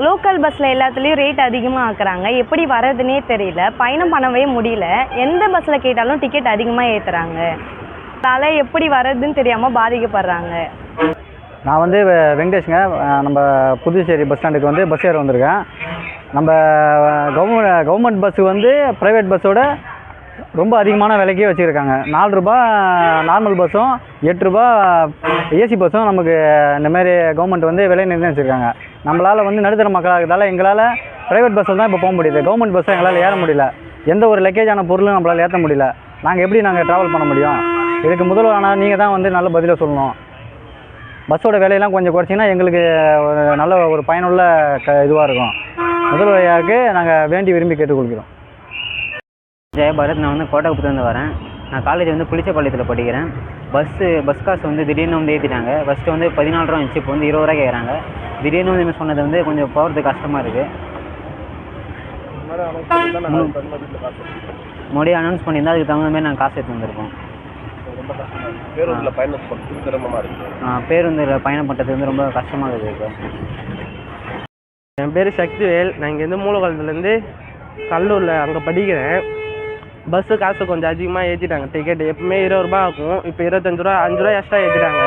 Local பஸ்ஸில் எல்லாத்துலேயும் rate அதிகமாக ஆக்குறாங்க. எப்படி வர்றதுனே தெரியல. பயணம் பண்ணவே முடியல. எந்த பஸ்ஸில் கேட்டாலும் டிக்கெட் அதிகமாக ஏற்றுறாங்க. அதனால் எப்படி வர்றதுன்னு தெரியாமல் பாதிக்கப்படுறாங்க. நான் வந்து வெங்கடேஷுங்க. நம்ம புதுச்சேரி பஸ் ஸ்டாண்டுக்கு வந்து பஸ் ஏற வந்திருக்கேன். நம்ம கவர்மெண்ட் பஸ்ஸு வந்து ப்ரைவேட் பஸ்ஸோட ரொம்ப அதிகமான விலைக்கே வச்சுருக்காங்க. 4 ரூபா நார்மல் பஸ்ஸும் 8 ரூபா ஏசி பஸ்ஸும் நமக்கு இந்தமாரி கவர்மெண்ட் வந்து விலை நிர்ணயிச்சிருக்காங்க. நம்மளால் வந்து நடுத்தர மக்களாக இருக்கிறதால எங்களால் ப்ரைவேட் பஸ்ஸில் தான் இப்போ போக முடியுது. கவர்மெண்ட் பஸ்ஸை எங்களால் ஏற முடியல. எந்த ஒரு லக்கேஜான பொருளும் நம்மளால் ஏற்ற முடியல. நாங்கள் எப்படி ட்ராவல் பண்ண முடியும்? இதுக்கு முதல்வரான நீங்கள் தான் வந்து நல்ல பதிலை சொல்லணும். பஸ்ஸோட விலையெல்லாம் கொஞ்சம் குறைச்சிங்கன்னா எங்களுக்கு ஒரு நல்ல ஒரு பயனுள்ள இதுவாக இருக்கும். முதல்வரையாருக்கு நாங்கள் வேண்டி விரும்பி கேட்டுக்கொள்கிறோம். ஜெயபாரத். நான் வந்து கோட்டகுப்பத்துலேருந்து வரேன். நான் காலேஜ் வந்து புளிச்சப்பாளையத்தில் படிக்கிறேன். பஸ் காசு வந்து திடீர்னு வந்து ஏற்றிட்டாங்க. ஃபஸ்ட்டு வந்து 14 ரூபா இருந்துச்சு, இப்போ வந்து 20 ரூபா கேட்குறாங்க. திடீர்னு வந்து சொன்னது வந்து கொஞ்சம் போகிறதுக்கு கஷ்டமாக இருக்குது. மறுபடியும் அனௌன்ஸ் பண்ணியிருந்தால் அதுக்கு தகுந்த மாதிரி நாங்கள் காசு எடுத்து வந்திருக்கோம். பேருந்தில் பயணம் பண்ணுறது வந்து ரொம்ப கஷ்டமாக இருக்குது. இப்போ என் பேர் சக்திவேல். நான் இங்கேருந்து மூலகாலத்துலேருந்து கல்லூரில் அங்கே படிக்கிறேன். பஸ்ஸு காசு கொஞ்சம் அதிகமாக ஏற்றிட்டாங்க. டிக்கெட் எப்பவுமே 20 ரூபா ஆகும், இப்போ 25 ரூபா 5 ரூபா எக்ஸ்ட்ரா ஏற்றிட்டாங்க.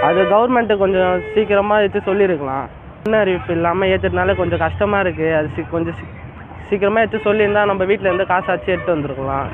அது கவர்மெண்ட்டு கொஞ்சம் சீக்கிரமாக ஏற்றி சொல்லியிருக்கலாம். முன் அறிவிப்பு இல்லாமல் ஏற்றுறதுனால கொஞ்சம் கஷ்டமாக இருக்குது. அது கொஞ்சம் சீக்கிரமாக எடுத்து சொல்லியிருந்தால் நம்ம வீட்டில் இருந்து காசாச்சு எடுத்து வந்துருக்கலாம்.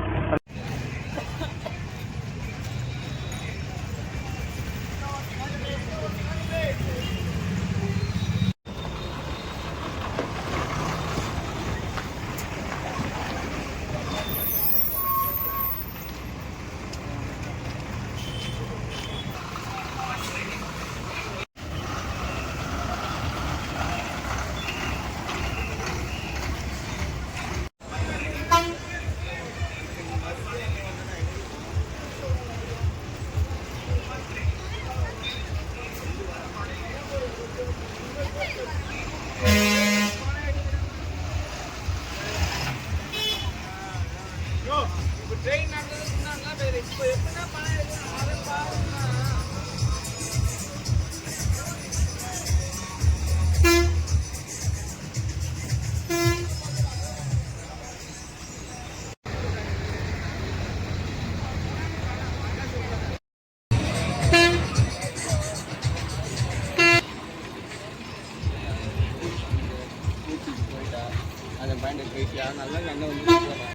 அதை பயந்து போயிட்டு நல்லா